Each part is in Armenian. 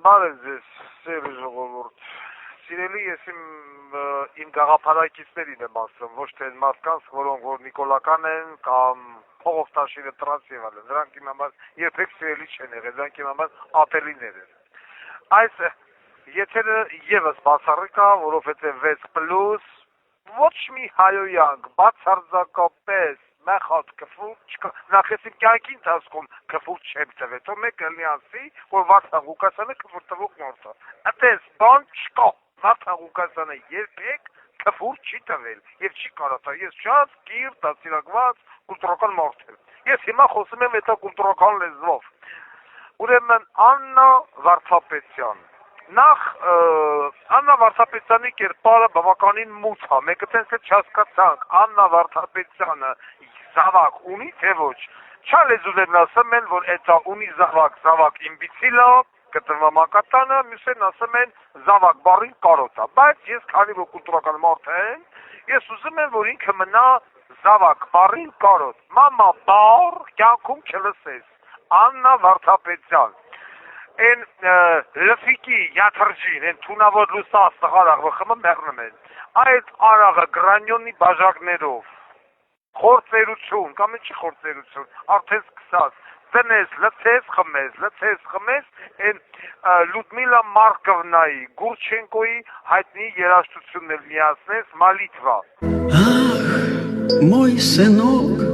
Բարև ձեզ, սիրելի ժողովուրդ։ Սիրելի, ես իմ գաղափարակիցներին եմ ասում, ոչ թե այն մարդկանց, որոնք որ նիկոլական են կամ փողով տաշիրը տրանս եւ այլն, նրանք իմ համար երբեք սիրելի չեն եղել, նրանք իմ համար ատելիներ են։ Այս եթերը եւս բացառիկ է, որովհետեւ 6+ ոչ մի հայոյանք բացարձակապես մեխոտ կֆուտ նախ ես իմ կյանքի ընթացքում կֆուտ չեմ տվել, թող մեկը լիանցի, որ Վարդան Ղուկասյանը կֆուտ տվող մարդ է։ Այդպես բան չկա, Վարդան Ղուկասյանը երբեք կֆուտ չի տվել եւ չի կարող տալ։ Ես շատ կիրթ, դաստիարակված կուլտուրական մարդ եմ։ Ես հիմա խոսում եմ հետակուլտուրական լեզվով։ Ուրեմն Աննա Վարդապետյան Նախ Աննա Վարդապետյանի կերպարը բավականին մութ է, մեկը տենց է չհասկացանք, Աննա Վարդապետյանը զավակ ունի թե ոչ, չա լեզուներն ասում են, որ էտա ունի զավակ իմբիցիլա, կտրվա մակատանը, մյուսերն ասում են զավակ բառին կարոտ է, բայց ես քանի որ կուլտուրական մարդ եմ, ես ուզում եմ, որ ինքը մնա զավակ բառին կարոտ, մամա բառ կյանքում չլսես, Աննա Վարդապետյան Են լֆիկի յաթրջին, են թունավոր լուսած տղարաղը խմը մեղնում են, այդ արաղը գրանյոնի բաժակներով, խործերություն, կամ չի խործերություն, արդեն սկսած, տնես, լծես, խմես, են Լյուդմիլա Մարկովնայի, Գուրչենկոյի հայտնի երաժշտությունն էլ միացնես, Մալիտվա։ Ах, мой сынок,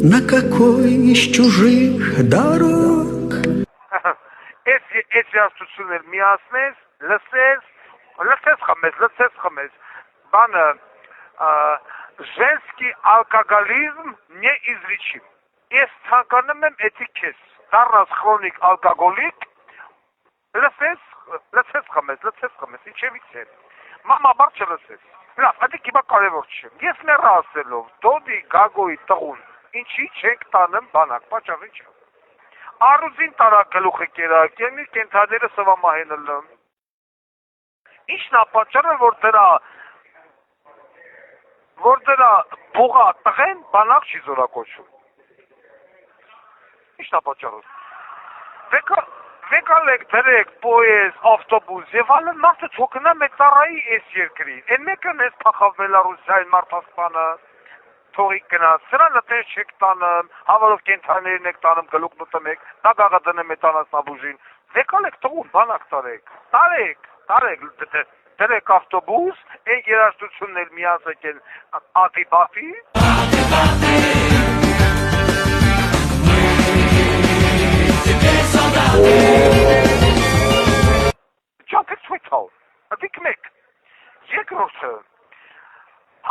на какой из чужих дорог Այս երաժշտությունն էլ միացնես, լսես խմես, բանը женский алкоголизм не излечим։ Ես ցանկանում եմ էդի քեզ, դառնաս քրոնիկ ալկոգոլիկ, լսես խմես, ինչևից է։ Մամա բառ չլսես։ Լավ, այդ կիպա կարևոր չէ։ Ես մեռա ասելով, դոդի գագոյի տղուն, ինչի չենք տանում բանակ, պատճառի չէ։ Առուզին տարա գլուխը կերակեն, իր կենթաները սվամահեն լմ։ Ինչն է պատճառը, որ դրա բուղա տղեն բանակ չի զորակոչում։ Ինչն է պատճառը։ Վեկալեք, դրեք, պոյես, ավտոբուս եւ այլն մարդը ցոքնա մեծարայի այս երկրին։ Այն մեկն էս փախավ Բելարուսիային մարդասպանը թողիկ գնաց, սրան լտես չեք տանում, հավարով կենթաներն եք տանում, գլուկ մտմեք, տագաղը դնեմ էտանաս նաբուժին, վեկալեք տղուն բանակ տարեք, դրեք ավտոբուս, այն երաժշտությունն էլ միացեք են ատի-բատի, ճապեք ցույցալ, ադիք մեկ, երկրորդը,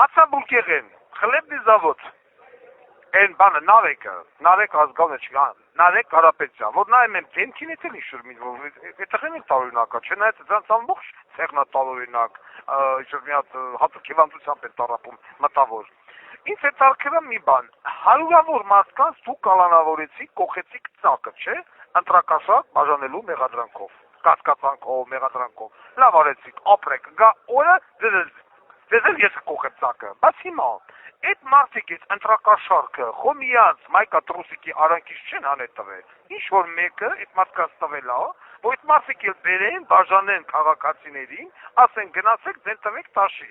հացաբուլկեղեն, Խլեբնի զավոդ, են բանը, նարեկ ազգալը չկա, նարեկ Կարապետյան, որ նայում եմ դեմքին էտ էլ իշուր միդվով, էտղեն էլ տարօրինակա, չէ նայած դրանց ամբողջ ցեղնա տարօրինակ, իշուր մի հատ հատուկ հիվանդությամբ են տարապում մտավոր։ Ինձ է տարկրը մի բան, հարյուրավոր մարդկանց դու կալանավորեցիք, կողեցիք ծակը, չէ, ընտրակաշատ բաժանելու մեղադրանքով, կասկածանքով, մեղադրանքով, լավ արեցիք, ապրեք, գա օրը դեզ էլ ես կողեմ ծակը, բայց հիմա Այդ մարդիկ այդ ընտրակաշարքը խոմիած մայկա տրուսիկի արանքից չեն անետ տվել, ինչ որ մեկը այդ մարդկանց տվել է, որ այդ մարդիկ էլ բերեն, բաժանեն քաղաքացիներին, ասեն գնացեք ձեն տվեք տաշի։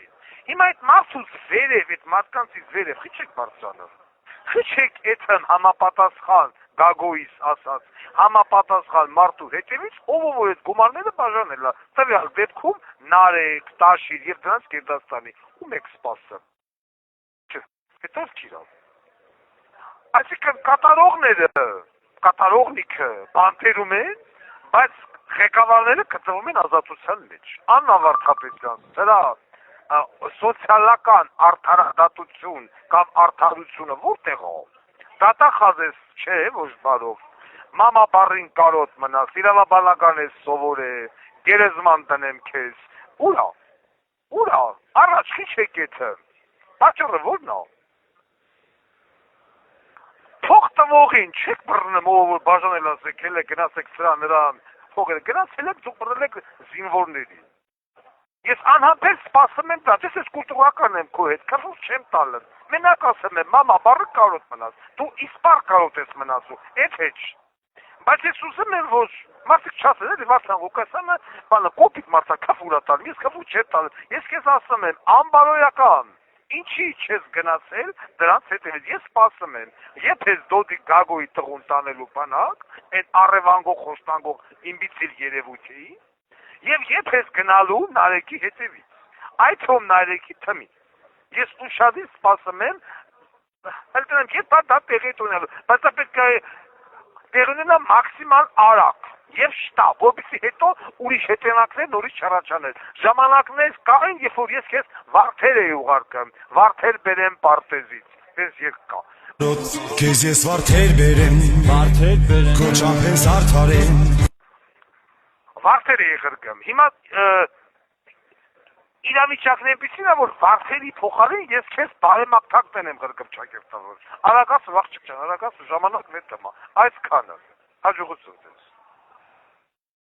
Հիմա այդ մարդուց վերև, այդ մարդկանցից վերև խիչեք բարձրանում, խիչեք այդն համապատասխան գագոյիս ասած, համապատասխան մարդու հետևից, ով որ այդ գումարները բաժանել է, տվյալ դեպքում նարեկ, տաշիր և դրանց Գերդաստանի, ում եք սպասը։ Հետով կիրավ։ Այսինքն կատարողնիքը բանտերում են, բայց ղեկավարները գտնվում են ազատության մեջ։ Աննա Վարդապետյան, դրա սոցիալական արդարադատություն կամ արդարությունը որտեղ է։ Դատախազ ես չէ, ոչ բարով։ Մամա բառին կարոտ մնաս, իրավաբանական ես սովոր է, գերեզման տնեմ քեզ։ Ուրա, առաջ քիչ եք եթը։ Պատճառը որն է։ Փող տվողին չեք բռնում, ով բաժանել ասեք, հել գնացեք սրա նրան, փողը գնացել եք դուք բռնել եք զինվորներին։ Ես անհամբեր սպասում եմ դա, ես կուլտուրական եմ քո հետ, քրուս չեմ տալը։ Մենակ ասում եմ, մամա բառը կարոտ մնաս, դու իսպար կարոտ ես մնացու, էդ հետ։ Բայց ես ուզում եմ, որ Մարդիկ չասեն, էլի Վարդան Ղուկասյանը, բանը կոպիտ մարդա քաֆ ուրա տալ, ես քաֆ չէ տալ, ես քեզ ասում եմ, անբարոյական, ինչի չես գնացել, դրանց հետևից ես սպասում եմ, եթե դոդի գագոյի տղուն տանելու բանակ, այդ առևանգող, խոստանգող իմբիցիլ երևույթի, եւ եթե ես գնալու Նարեկի հետևից, այդ հոմ Նարեկի թմի, ես ուշադիր սպասում եմ, հելտնեմ, եթե դա տեղի տունելու, բայց դա պետք է տեղի ունենա մաքսիմալ արագ, եւ շտապ, որպեսզի հետո ուրիշ հետևանքներ նորից չառաջանան։ Ժամանակներ կային, երբ որ ես քեզ վարդեր էի ուղարկում, վարդեր բերեմ պարտեզից, ես եկա։ Քեզ ես վարդեր բերեմ, քո ճամփեն զարդարեմ։ Վարդեր էի ղրգում։ Հիմա իրավիճակն այնպիսին է, որ վարդերի փոխարեն ես քեզ բարեմաղթակն եմ ղրգում ճակերտավոր։ Արագած վաղ չկան, արագած ժամանակ վետմա։ Այսքանը։ Հաջողություն ձեզ։